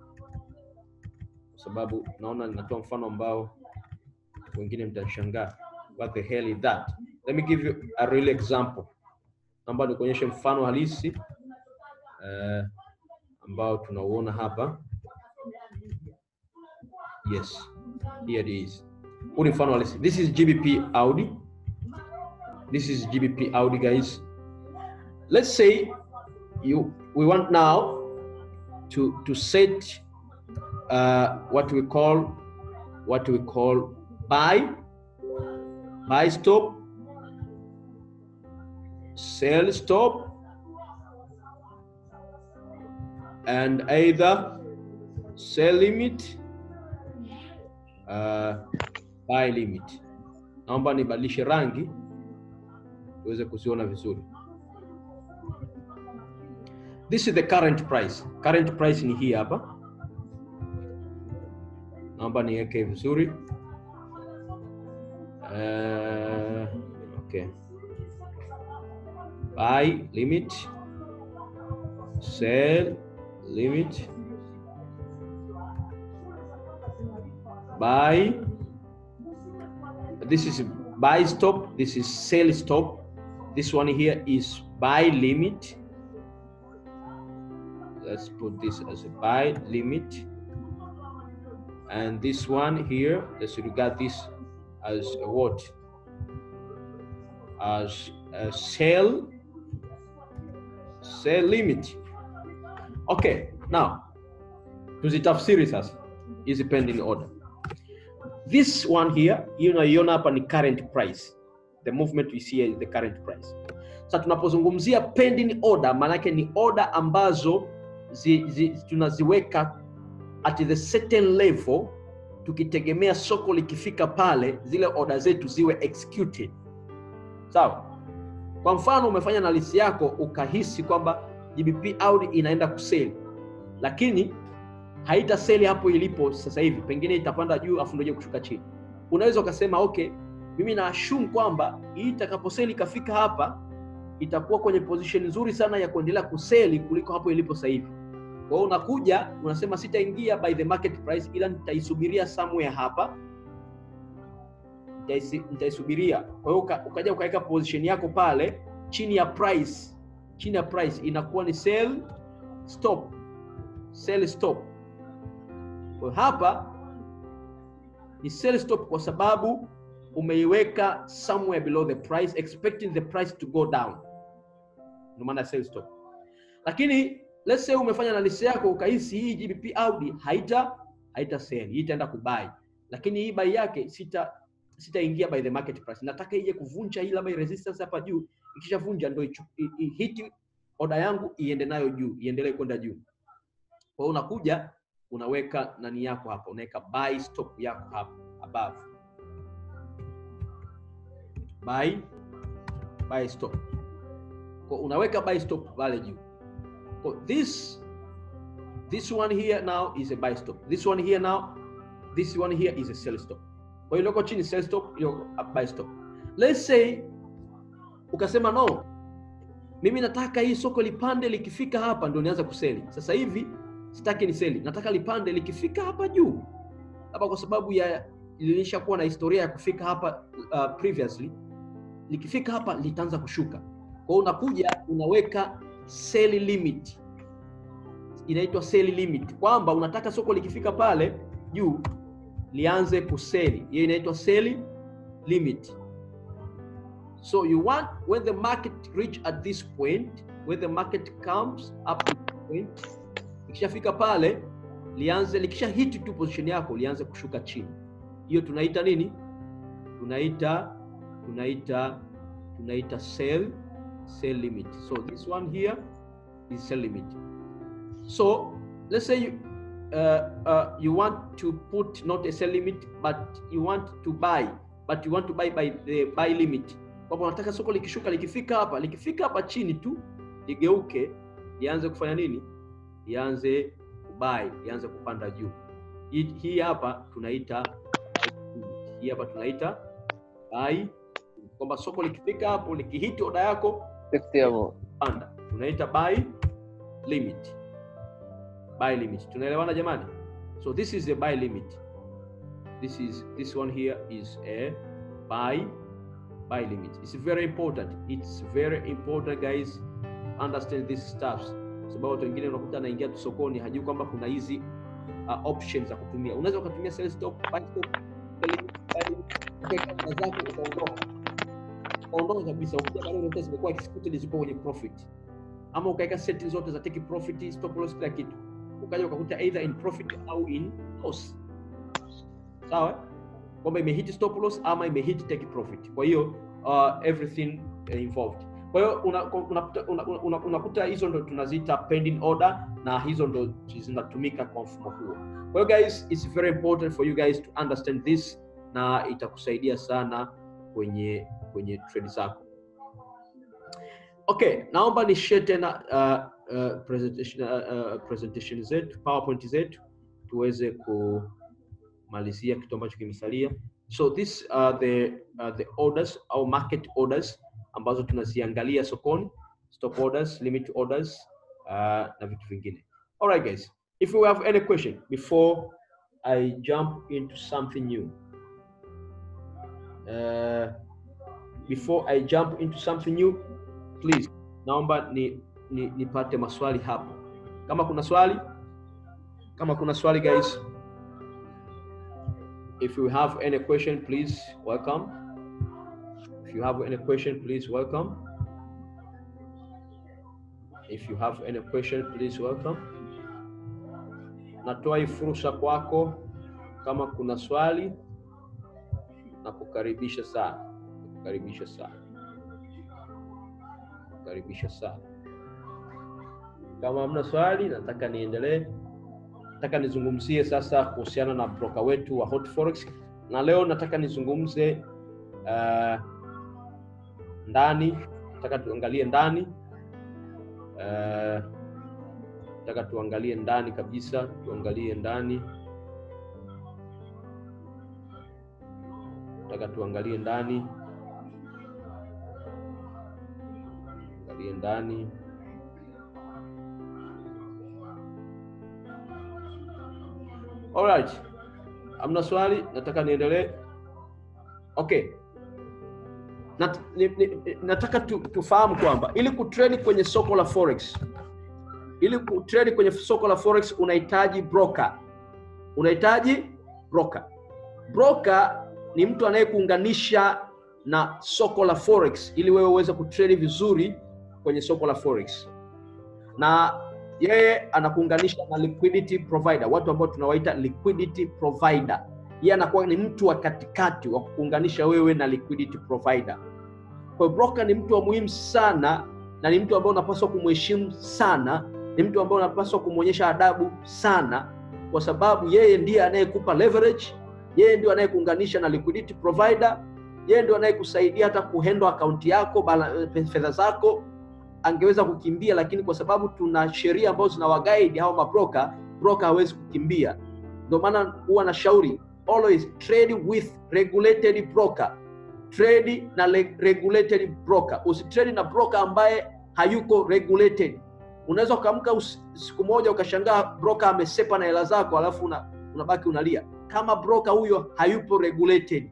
Kwa sababu naona ninatoa mfano ambao wengine mtashangaa. What the hell is that? Let me give you a real example. Naomba nikuonyeshe mfano halisi ambao tunauona hapa. Yes, here it is. Huu ni mfano halisi. This is GBP Audi. This is GBP Audi, guys. Let's say we want now to set what we call buy stop, sell stop, and either sell limit, buy limit. Naomba nibadilishe rangi uweze kuziona vizuri. This is the current price. Current price ni hii hapa. Naomba niweke vizuri. Okay. Buy limit, sell limit, buy. This is buy stop, this is sell stop. This one here is buy limit. Let's put this as a buy limit. And this one here, let's regard this as a what? As a sell limit. Okay, now tuzitafsiri sasa hizi pending order. This one here, unaiona hapa ni current price. The movement we see here is the current price. Sasa tunapozungumzia pending order, maana yake ni order ambazo tunaziweka at the certain level, tukitegemea soko likifika pale zile order zetu ziwe executed. Sawa? Kwa mfano umefanya analysis yako ukahisi kwamba GBP Audi inaenda kuseli, lakini haita seli hapo ilipo sasa hivi, pengine itapanda juu afu ndio kushuka chini. Unaweza ukasema okay, mimi na assume kwamba hii itakaposeli kafika hapa itakuwa kwenye position nzuri sana ya kuendelea kuseli kuliko hapo ilipo sasa hivi. Kwa hiyo unakuja unasema sitaingia by the market price, ila nitaisubiria somewhere hapa, nitaisubiria. Kwa hiyo ukaja ukaweka position yako pale chini ya price, inakuwa ni sell stop. Kwa hapa ni sell stop kwa sababu umeiweka somewhere below the price, expecting the price to go down. Ndio maana sell stop. Lakini let's say umefanya analysis yako ukahisi hii GBP Audi haita sell, hii itaenda kubuy. Lakini hii buy yake sitaingia by the market price. Nataka ije kuvunja hii labda resistance hapa juu, ikishavunja ndio hit order yangu iende nayo juu, iendelee kwenda juu. Kwa hiyo unakuja unaweka nani yako hapa, unaweka buy stop yako hapa above. Buy stop. Kwa unaweka buy stop pale juu. Kwa this one here now is a buy stop. This one here is a sell stop. Kwa hiyo loko chini sell stop, hiyo buy stop. Let's say ukasema no, mimi nataka hii soko lipande, likifika hapa ndio nianza kuseli. Sasa hivi sitaki ni seli, nataka lipande likifika hapa juu. Hapa kwa sababu ya lilishakuwa na historia ya kufika hapa previously, likifika hapa litaanza kushuka. Kwa hiyo unakuja unaweka sell limit. Inaitwa sell limit, kwamba unataka soko likifika pale juu lianze kuseli. Hiyo inaitwa sell limit. So you want when the market reach at this point, when the market comes up to this point, ikishafika pale lianze, likisha hit tu position yako lianze kushuka chini. Hiyo tunaita nini? Tunaita sell limit. So this one here is sell limit. So let's say you want to put not a sell limit, but you want to buy, by the buy limit. Kwa unataka soko likishuka, likifika hapa chini tu ligeuke, lianze kufanya nini? Lianze kubuy, lianze kupanda juu. Hii hapa tunaita buy. Kwamba soko likifika hapo, likihit order yako panda, tunaita buy limit. Tunaelewana jamani? So this is a buy limit. This one here is a buy limit. It's very important guys, understand this stuff. Sababu watu wengine unakuta anaingia tu sokoni hajui kwamba kuna hizi options za kutumia. Unaweza ukatumia sell stop, buy stop, ukaondoka kabisa, ukija baadaye zote zimekuwa executed, zipo kwenye profit, ama ukaweka settings zote za take profit, stop loss, kila kitu, ukaja ukakuta either in profit au in loss. Sawa, kwamba imehit stop loss ama imehit take profit. Kwa hiyo everything involved. Kwa hiyo unakuta hizo ndo tunaziita pending order, na hizo ndo zinatumika kwa mfumo huo. Kwa hiyo guys, it's very important for you guys to understand this, na itakusaidia sana kwenye trade zako. Okay, naomba ni share tena presentation zetu, PowerPoint zetu, tuweze kumalizia kitu ambacho kimesalia. So this the orders au market orders ambazo tunaziangalia sokoni, stop orders, limit orders, na vitu vingine. All right guys, if you have any question before I jump into something new, please naomba nipate maswali hapo. Kama kuna swali guys, if you have any question, please welcome. If you have any question, please welcome. If you have any question, please welcome. Natoa hii fursa kwako, kama kuna swali, na kukaribisha sana. Kama hamna swali, nataka niendelee. Nataka nizungumzie sasa kuhusiana na broker wetu wa Hot Forex, na leo nataka nizungumze ndani. Nataka tuangalie ndani, nataka tuangalie ndani kabisa, tuangalie ndani. All right, amna swali, nataka niendelee. Okay, nataka tufahamu kwamba ili kutrade kwenye soko la forex, unahitaji broker. Broker ni mtu anayekuunganisha na soko la forex ili wewe uweze kutrade vizuri kwenye soko la forex, na yeye anakuunganisha na liquidity provider, watu ambao tunawaita liquidity provider. Yeye anakuwa ni mtu wa katikati wa kuunganisha wewe na liquidity provider. Kwa broker ni mtu wa muhimu sana, na ni mtu ambaye unapaswa kumheshimu sana, ni mtu ambaye unapaswa kumuonyesha adabu sana, kwa sababu yeye ndiye anayekupa leverage, yeye ndiye anayekuunganisha na liquidity provider, yeye ndiye anayekusaidia hata kuhandle account yako, fedha zako. Angeweza kukimbia, lakini kwa sababu tuna sheria ambazo zinawaguide hao mabroker, broker hawezi kukimbia. Ndio maana huwa nashauri always trade with regulated broker. Trade na regulated broker. Usitrade na broker ambaye hayuko regulated. Unaweza kuamka siku moja ukashangaa broker amesepa na hela zako, alafu unabaki unalia. Kama broker huyo hayupo regulated,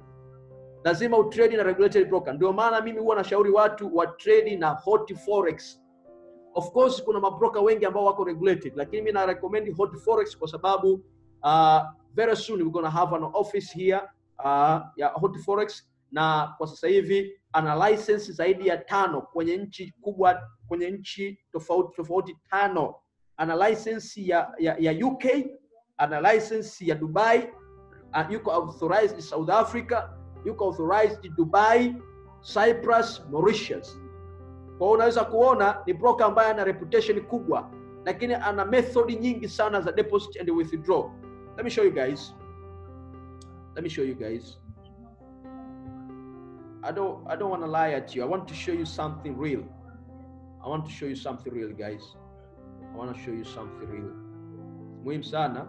lazima utrade na regulated broker. Ndio maana mimi huwa nashauri watu wa trade na Hot Forex. Of course kuna mabroker wengi ambao wako regulated, lakini mimi na recommend Hot Forex kwa sababu very soon we're gonna have an office here ya Hot Forex, na kwa sasa hivi ana license zaidi ya 5 kwenye nchi kubwa, kwenye nchi tofauti 5. Ana license ya UK, ana license ya Dubai, yuko authorized South Africa, yuko authorized Dubai, Cyprus, Mauritius. Kwa unaweza kuona ni broker ambaye ana reputation kubwa, lakini ana method nyingi sana za deposit and withdraw. Let me show you guys. I don't want to lie at you. I want to show you something real. Guys. Muhimu sana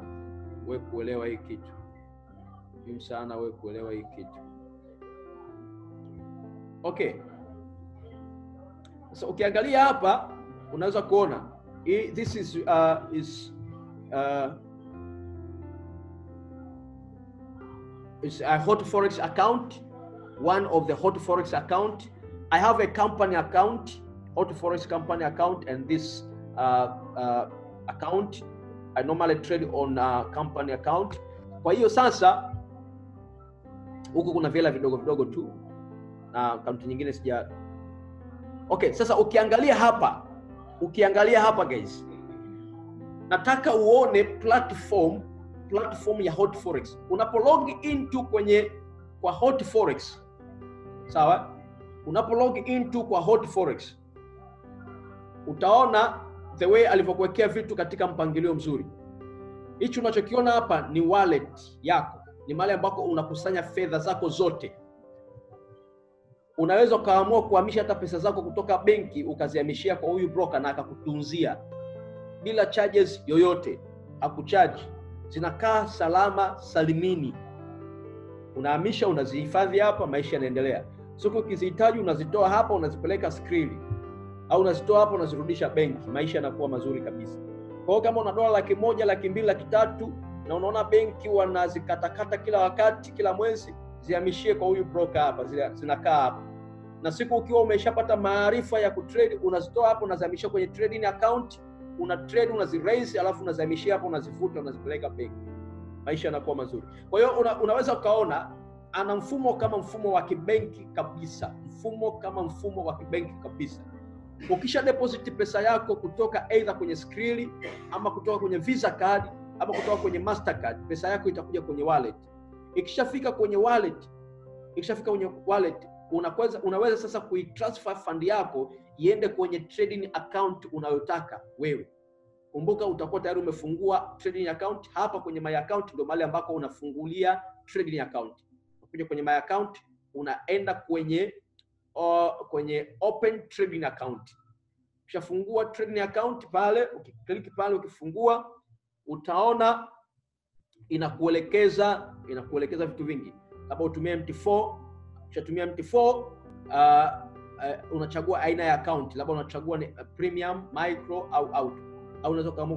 wewe kuelewa hii kitu. Okay. So ukiangalia hapa unaweza kuona this is it's a Hot Forex account, one of the Hot Forex account. I have a company account, Hot Forex company account, and this account I normally trade on company account. Kwa hiyo sasa huko kuna vile vidogo vidogo tu na account nyingine sija. Okay, sasa ukiangalia hapa guys, nataka uone platform ya Hot Forex. Unapo log into kwa Hot Forex, sawa? Unapo log into kwa Hot Forex, utaona the way alivyokuwekea vitu katika mpangilio mzuri. Hichi unachokiona hapa ni wallet yako, ni mahali ambako unakusanya fedha zako zote. Unaweza kaamua kuhamisha hata pesa zako kutoka benki ukazihamishia kwa huyu broker na akakutunzia bila charges yoyote, hakucharge. Zinakaa salama salimini. Unahamisha, unazihifadhi hapa, maisha yanaendelea. Siku ukizihitaji unazitoa hapa, unazipeleka Skrill, au unazitoa hapa unazirudisha benki, maisha yanakuwa mazuri kabisa. Kwa hiyo kama una dola 100,000, 200,000, 300,000 na unaona benki wanazikatakata kila wakati, kila mwezi, zihamishie kwa huyu broker hapa, zinakaa hapa. Na siku ukiwa umeshapata maarifa ya kutrade, unazitoa hapo, unazihamisha kwenye trading account, una trade, unaziraise, alafu unazihamishia hapo, unazifuta, unazipeleka benki. Maisha yanakuwa mazuri. Kwa hiyo unaweza ukaona ana mfumo kama mfumo wa kibenki kabisa. Ukisha deposit pesa yako kutoka either kwenye Skrill ama kutoka kwenye Visa card ama kutoka kwenye Mastercard, pesa yako itakuja kwenye wallet. Ikishafika kwenye wallet, unaweza sasa kuitransfer fund yako iende kwenye trading account unayotaka wewe. Kumbuka utakuwa tayari umefungua trading account. Hapa kwenye my account ndio mahali ambako unafungulia trading account. Ukija kwenye my account unaenda kwenye open trading account. Ukishafungua trading account pale, ukiklik pale, ukifungua utaona inakuelekeza vitu vingi. Labda utumie MT4, ukishatumia MT4 unachagua aina ya account. Labda unachagua ni premium, micro au auto. Au unaweza kama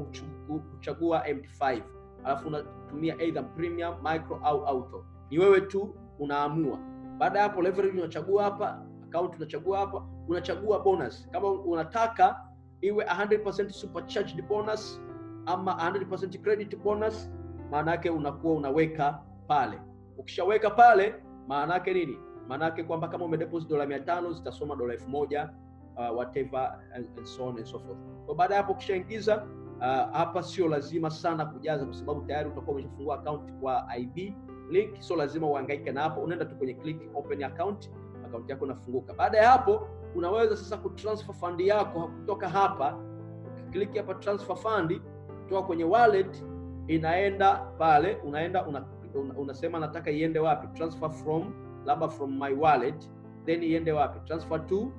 kuchagua MT5. Alafu unatumia either premium, micro au auto. Ni wewe tu unaamua. Baada ya hapo leverage unachagua hapa, account unachagua hapa, unachagua bonus. Kama unataka iwe 100% supercharged bonus ama 100% credit bonus, maana yake unakuwa unaweka pale. Ukishaweka pale, maana yake nini? Maana yake kwamba kama umedeposit $500 zitasoma $1,000, whatever and so on and so forth. Kwa baada hapo ukishaingiza hapa, sio lazima sana kujaza kwa sababu tayari utakuwa umeshafungua account kwa IB link, sio lazima uhangaike na hapo. Unaenda tu kwenye click open account yako inafunguka. Baada ya hapo unaweza sasa kutransfer fund yako kutoka hapa. Ukiklik hapa transfer fund kutoka kwenye wallet, inaenda pale, unasema nataka iende wapi? Transfer from my wallet, then iende wapi? Transfer to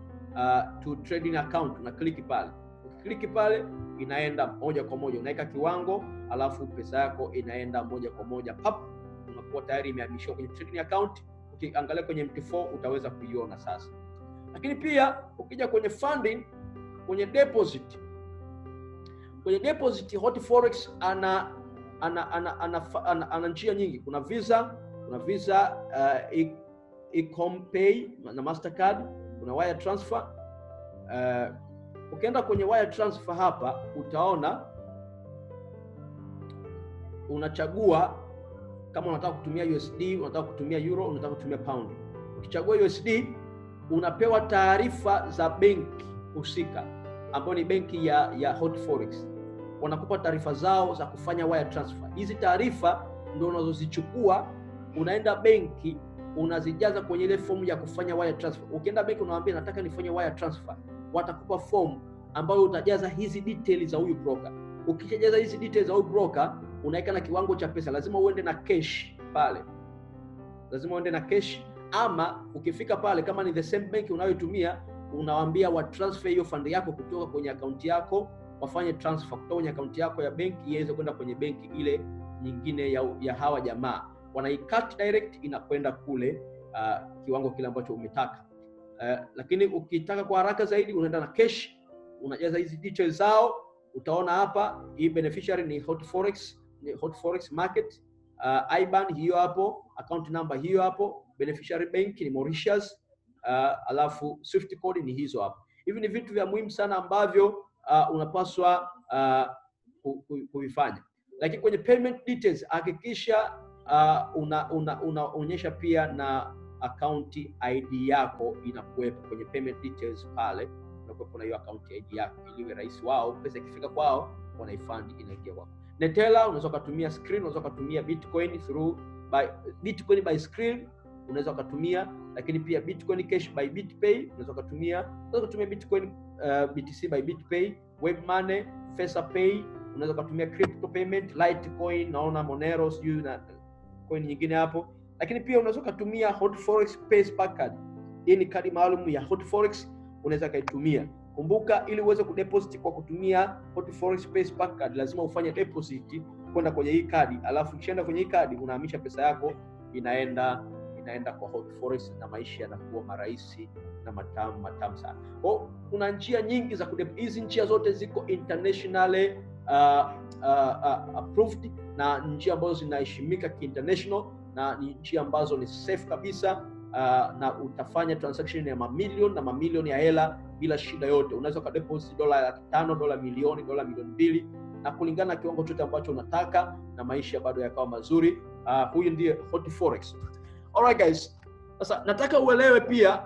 trading account. Una click pale. Ukiklik pale inaenda moja kwa moja, unaweka kiwango, alafu pesa yako inaenda moja kwa moja pap, unakuwa tayari imehamishiwa kwenye trading account. Ukiangalia kwenye MT4 utaweza kuiona sasa. Lakini pia ukija kwenye funding, kwenye deposit Hot Forex ana njia nyingi. Kuna Visa, eCompay na Mastercard, kuna wire transfer. Ukienda kwenye wire transfer hapa utaona unachagua kama unataka kutumia USD, unataka kutumia euro, unataka kutumia pound. Ukichagua USD unapewa taarifa za benki husika ambayo ni benki ya Hot Forex. Wanakupa taarifa zao za kufanya wire transfer. Hizi taarifa ndio unazozichukua, unaenda benki, unazijaza kwenye ile form ya kufanya wire transfer. Ukienda benki unawaambia nataka nifanye wire transfer, watakupa form ambayo utajaza hizi details za huyu broker. Ukishajaza hizi details za huyu broker, unaweka na kiwango cha pesa. Lazima uende na cash pale. Ama ukifika pale kama ni the same bank unayotumia, unawaambia wa transfer hiyo fund yako kutoka kwenye account yako, wafanye transfer kutoka kwenye account yako ya benki iweze kwenda kwenye benki ile nyingine ya hawa jamaa. Wanaicut direct inakwenda kule kiwango kile ambacho umetaka. Lakini ukitaka kwa haraka zaidi unaenda na cash, unajaza hizi details zao. Utaona hapa hii beneficiary ni Hot Forex Market, IBAN hiyo hapo, account number hiyo hapo, beneficiary bank ni Mauritius, alafu Swift code ni hizo hapo. Hivi ni vitu vya muhimu sana ambavyo unapaswa kuvifanya. Lakini kwenye payment details hakikisha unaonyesha pia na account ID yako inakuwepo kwenye payment details pale, unakuwepo na hiyo account ID yako ili iwe rahisi wao pesa ikifika kwao wanaifund inaingia kwako. Neteller unaweza kutumia Skrill, unaweza kutumia Bitcoin by Skrill unaweza kutumia, lakini pia Bitcoin Cash by BitPay unaweza kutumia Bitcoin BTC by BitPay, WebMoney, FacePay unaweza kutumia crypto payment, Litecoin, naona Monero sijui na coin nyingine hapo. Lakini pia unaweza kutumia Hot Forex PaySpark card. Hii ni kadi maalum ya Hot Forex, unaweza kaitumia. Kumbuka ili uweze kudeposit kwa kutumia Hot Forex PaySpark card lazima ufanye deposit kwenda kwenye hii kadi, alafu ukishaenda kwenye hii kadi unahamisha pesa yako inaenda kwa Hot Forex na maisha yanakuwa marahisi na matamu sana. Kuna njia nyingi za hizi njia zote ziko internationally approved na njia ambazo zinaheshimika international na ni njia ambazo ni safe kabisa, na utafanya transaction ya mamilioni ya hela bila shida yote. Unaweza ka deposit $500, $1 milioni, $2 milioni na kulingana na kiwango chote ambacho unataka na maisha bado yakawa mazuri. Huyu ndiye Hot Forex. Alright guys, sasa nataka uelewe pia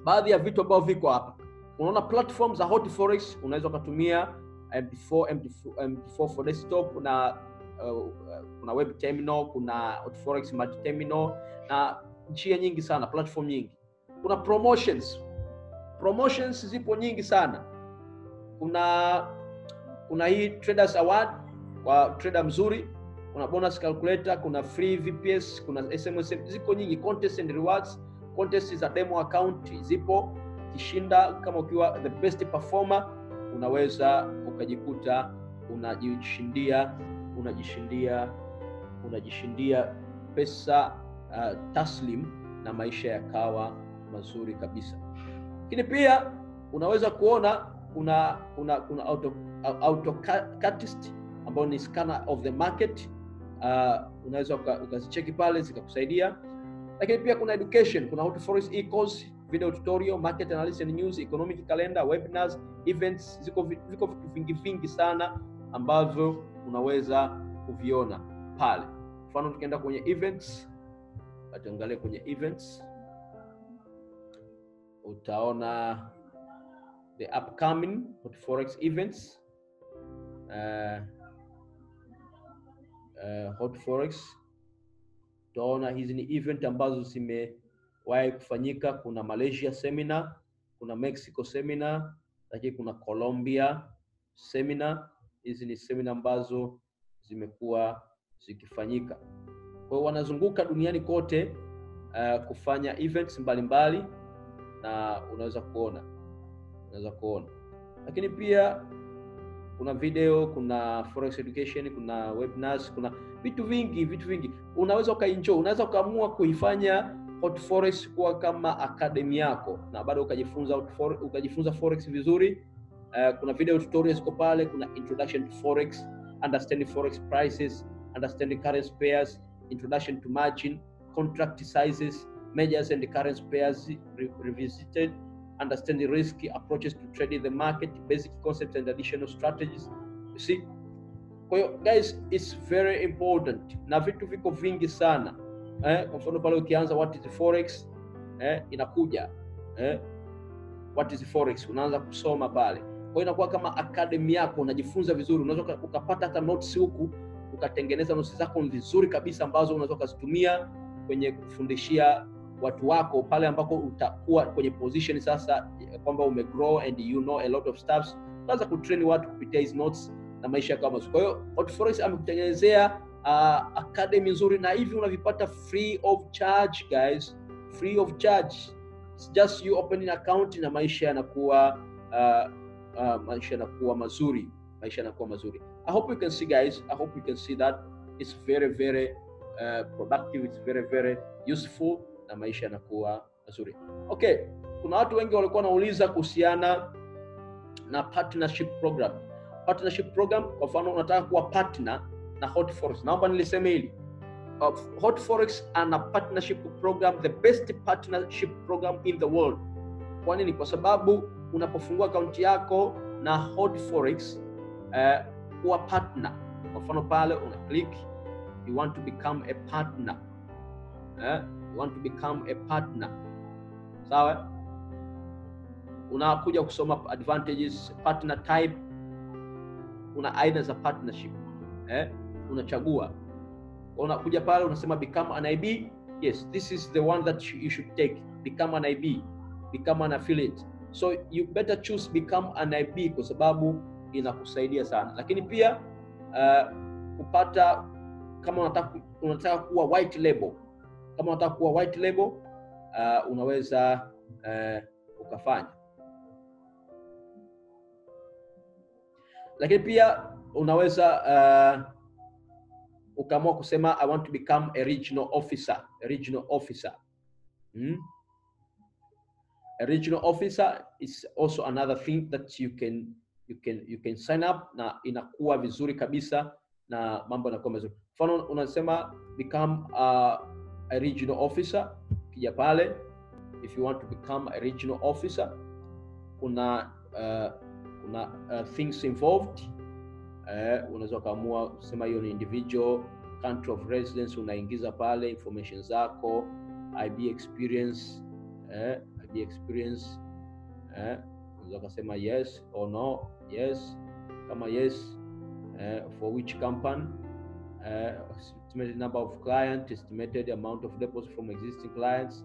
baadhi ya vitu ambavyo viko hapa. Unaona platform za Hot Forex, unaweza kutumia MT4 for desktop, na kuna web terminal, kuna Hot Forex multi terminal na njia nyingi sana, platform nyingi. Kuna promotions zipo nyingi sana. Kuna hii Traders Award kwa trader mzuri, kuna bonus calculator, kuna free VPS, kuna SMS, ziko nyingi. Contest and rewards, contest za demo account zipo. Kishinda kama ukiwa the best performer unaweza ukajikuta unajishindia pesa taslim na maisha yakawa mazuri kabisa. Lakini pia unaweza kuona kuna AutoCatist ambao ni scanner of the market, unaweza ukazicheki pale zikakusaidia. Lakini pia kuna education, kuna Hot Forex e-course, video tutorial, market analysis and news, economic calendar, webinars, events, viko vitu vingi sana ambavyo unaweza kuviona pale. Mfano tukienda kwenye events, tuangalie kwenye events, utaona the upcoming Hot Forex events. Hot Forex, utaona hizi ni event ambazo zimewahi kufanyika. Kuna Malaysia seminar, kuna Mexico seminar, lakini kuna Colombia seminar. Hizi ni seminar ambazo zimekuwa zikifanyika. Kwa hiyo wanazunguka duniani kote kufanya events mbalimbali na unaweza kuona. Lakini pia kuna video, kuna forex education, kuna webinars, kuna vitu vingi. Unaweza ukaenjoy, unaweza ukaamua kuifanya Hot Forex kuwa kama academy yako na bado ukajifunza forex vizuri. Kuna video tutorials ziko pale, kuna introduction to forex, understanding forex prices, understanding currency pairs, introduction to margin, contract sizes, majors and currency pairs revisited, understanding risk, approaches to trading the market, basic concepts and additional strategies. You see? Kwa hiyo guys, it's very important na vitu viko vingi sana. Kwa mfano pale ukianza what is the forex, inakuja what is the forex, unaanza kusoma pale. Kwa hiyo inakuwa kama academy yako, unajifunza vizuri. Unaweza ukapata hata notes huku, ukatengeneza notes zako vizuri kabisa ambazo unaweza kuzitumia kwenye kufundishia watu wako pale ambako utakuwa kwenye position sasa kwamba umegrow and you know a lot of stuff. Unaweza kutrain watu kupitia hizo notes na maisha kama hizo. Kwa hiyo Hot Forex amekutengenezea academy nzuri na hivi unavipata free of charge guys, free of charge. It's just you opening account na maisha yanakuwa mazuri. I hope you can see guys, I hope you can see that it's very productive, it's very useful na maisha yanakuwa mazuri. Okay, kuna watu wengi walikuwa wanauliza kuhusiana na partnership program. Kwa mfano unataka kuwa partner na Hot Forex. Naomba niliseme hili. Hot Forex ana partnership program, the best partnership program in the world. Kwa nini? Kwa sababu unapofungua account yako na Hot Forex kuwa partner Kwa mfano pale una click, you want to become a partner. You want to become a partner. Sawa? Unakuja kusoma advantages, partner type. Una aina za partnership. Unachagua. Unakuja pale unasema become an IB. Yes, this is the one that you should take. Become an IB, become an affiliate. So you better choose become an IB kwa sababu inakusaidia sana. Lakini pia kupata, kama unataka kuwa white label. Kama unataka kuwa white label, unaweza ukafanya. Lakini pia unaweza ukaamua kusema I want to become a regional officer. A regional officer. A regional officer is also another thing that you can sign up, na inakuwa vizuri kabisa na mambo yanakuwa mazuri. Mfano unasema become a regional officer. Kija pale, if you want to become a regional officer, kuna things involved. Unaweza kaamua kusema hiyo ni individual, country of residence, unaingiza pale information zako, IB experience, IB experience, unaweza kusema yes or no. Yes, kama yes, for which company, estimated number of clients, estimated amount of deposit from existing clients,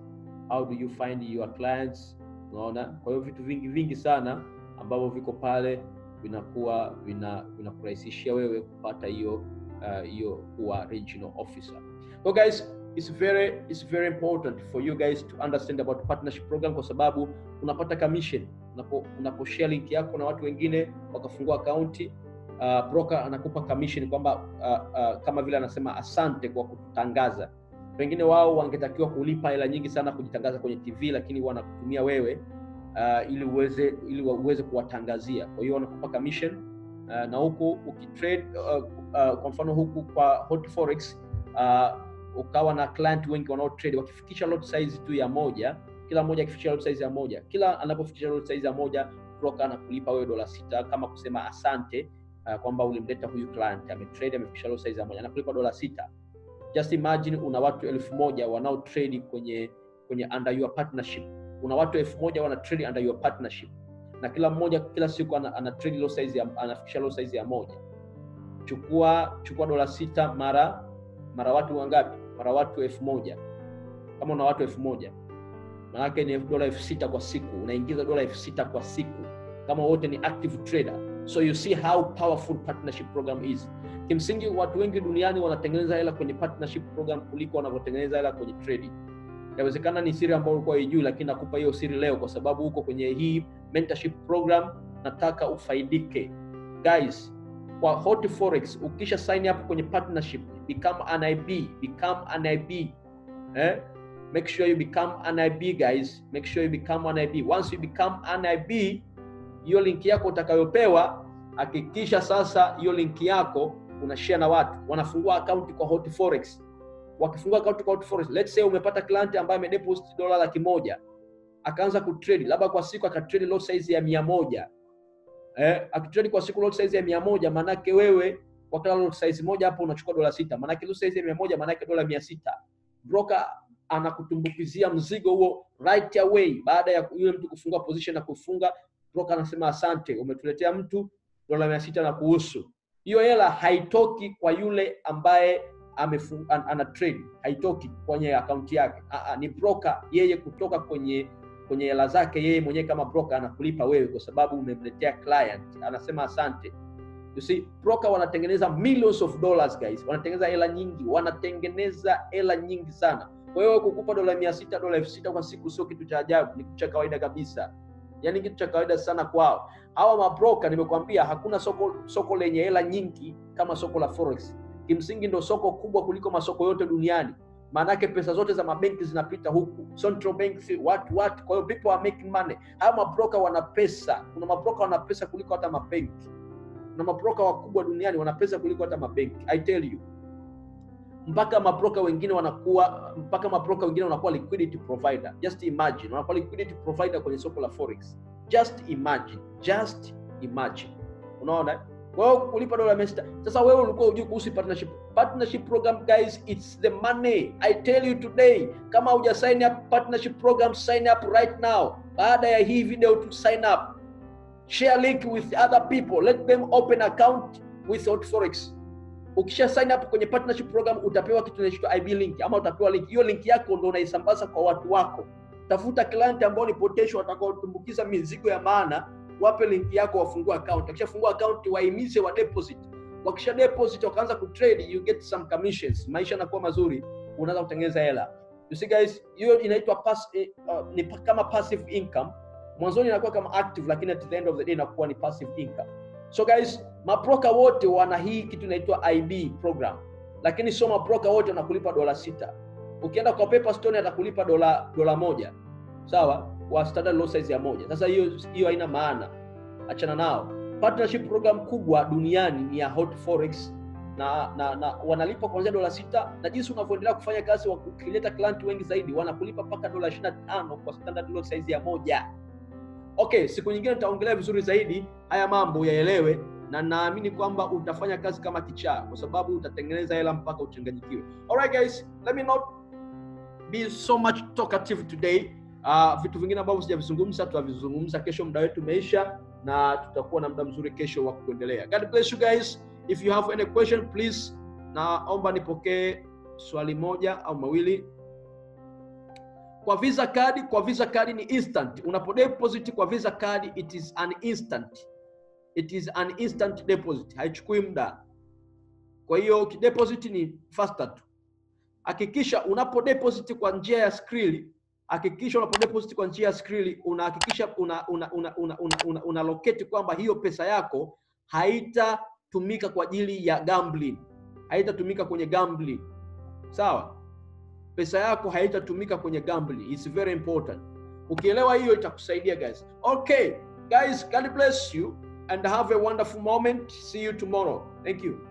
how do you find your clients. Unaona, kwa hiyo vitu vingi sana ambavyo viko pale vinakuwa vinakurahisishia wewe kupata hiyo kuwa regional officer. So guys, it's very important for you guys to understand about partnership program, kwa sababu unapata commission unapo share link yako na watu wengine wakafungua account. Broker anakupa commission kwamba kama vile anasema asante kwa kutangaza. Wengine wao wangetakiwa kulipa hela nyingi sana kujitangaza kwenye TV, lakini wanakutumia wewe ili uweze kuwatangazia. Kwa hiyo wanakupa commission, na huku ukitrade kwa mfano huku kwa Hot Forex ukawa na client wengi wanao trade, wakifikisha lot size tu ya moja, kila mmoja akifikisha lot size ya moja, kila anapofikisha lot size ya moja, broker anakulipa wewe $6 kama kusema asante, kwamba ulimleta huyu client ametrade amefikisha lot size ya moja, anakulipa $6. Just imagine una watu 1000 wanao trade kwenye under your partnership. Una watu 1000 wana trade under your partnership, na kila mmoja kila siku ana trade low size anafikisha low size ya moja. Chukua $6 mara watu wangapi? Mara watu 1000. Kama una watu 1000, maana yake ni $6 kwa siku. Unaingiza $6 kwa siku kama wote ni active trader. So you see how powerful partnership program is. Kimsingi watu wengi duniani wanatengeneza hela kwenye partnership program kuliko wanavyotengeneza hela kwenye trading. Inawezekana ni siri ambayo ulikuwa hujui, lakini nakupa hiyo siri leo kwa sababu uko kwenye hii mentorship program, nataka ufaidike. Guys, kwa Hot Forex ukisha sign up kwenye partnership, become an IB. Make sure you become an IB guys. Make sure you become an IB. Once you become an IB, hiyo link yako utakayopewa, hakikisha sasa hiyo link yako unashare na watu. Wanafungua account kwa Hot Forex. Wakifungua account kwa Hot Forex, let's say umepata client ambaye amedeposit $100,000, akaanza kutrade, labda kwa siku akatrade lot size ya 100. Akitrade kwa siku lot size ya 100, maana yake wewe kwa kila lot size moja hapo unachukua $6. Maana yake lot size ya 100 maana yake $600. Broker anakutumbukizia mzigo huo right away baada ya yule mtu kufungua position na kufunga. Broker anasema asante, umetuletea mtu $600 na kuhusu. Hiyo hela haitoki kwa yule ambaye ana trade, haitoki kwenye account yake. Ni broker yeye kutoka kwenye hela zake yeye mwenyewe kama broker anakulipa wewe kwa sababu umemletea client. Anasema asante. You see, broker wanatengeneza millions of dollars guys. Wanatengeneza hela nyingi sana. Kwa hiyo kukupa $600, $6,000 kwa siku sio kitu cha ajabu, ni kitu cha kawaida kabisa. Yaani kitu cha kawaida sana kwao. Hawa mabroker nimekuambia hakuna soko lenye hela nyingi kama soko la Forex. Kimsingi ndio soko kubwa kuliko masoko yote duniani. Maana yake pesa zote za mabenki zinapita huku. Central banks, what. Kwa hiyo people are making money. Hawa mabroker wana pesa. Kuna mabroker wana pesa kuliko hata mabenki. Kuna mabroker wakubwa duniani wana pesa kuliko hata mabenki. I tell you. Mpaka mabroker wengine wanakuwa liquidity provider. Just imagine, wanakuwa liquidity provider kwenye soko la Forex. Just imagine. Unaona? Kwa hiyo kulipa $600. Sasa wewe ulikuwa hujui kuhusu partnership. Partnership program guys, it's the money. I tell you today, kama huja sign up partnership program, sign up right now. Baada ya hii video to sign up. Share link with other people. Let them open account with Hot Forex. Ukisha sign up kwenye partnership program utapewa kitu kinachoitwa IB link ama utapewa link. Hiyo link yako ndio unaisambaza kwa watu wako. Tafuta client ambao ni potential watakaotumbukiza mizigo ya maana, wape link yako wafungue account. Ukishafungua account wahimize wa deposit. Wakisha deposit wakaanza kutrade, you get some commissions. Maisha yanakuwa mazuri, unaanza kutengeneza hela. You see guys, hiyo inaitwa ni kama passive income. Mwanzoni inakuwa kama active, lakini at the end of the day inakuwa ni passive income. So guys, mabroker wote wana hii kitu inaitwa IB program. Lakini sio mabroker wote wanakulipa $6. Ukienda kwa Paperstone atakulipa $1. Sawa? Kwa standard lot size ya moja. Sasa hiyo haina maana. Achana nao. Partnership program kubwa duniani ni ya Hot Forex na wanalipa kuanzia $6, na jinsi unavyoendelea kufanya kazi ukileta client wengi zaidi wanakulipa mpaka $25 kwa standard lot size ya moja. Okay, siku nyingine nitaongelea vizuri zaidi haya mambo yaelewe, na naamini kwamba utafanya kazi kama kichaa kwa sababu utatengeneza hela mpaka uchanganyikiwe. Alright guys, let me not be so much talkative today. Vitu vingine ambavyo sijavizungumza tutavizungumza kesho, muda wetu umeisha na tutakuwa na muda mzuri kesho wa kuendelea. God bless you guys. If you have any question please, naomba nipokee swali moja au mawili. Kwa Visa card ni instant. Unapodeposit kwa Visa card it is an instant. It is an instant deposit. Haichukui muda. Kwa hiyo kideposit ni faster tu. Hakikisha unapodeposit kwa njia ya Skrill, unahakikisha una locate kwamba hiyo pesa yako haitatumika kwa ajili ya gambling. Haitatumika kwenye gambling. Sawa? Pesa yako haitatumika kwenye gambling. It's very important. Ukielewa hiyo itakusaidia guys. Okay, guys, God bless you and have a wonderful moment. See you tomorrow. Thank you.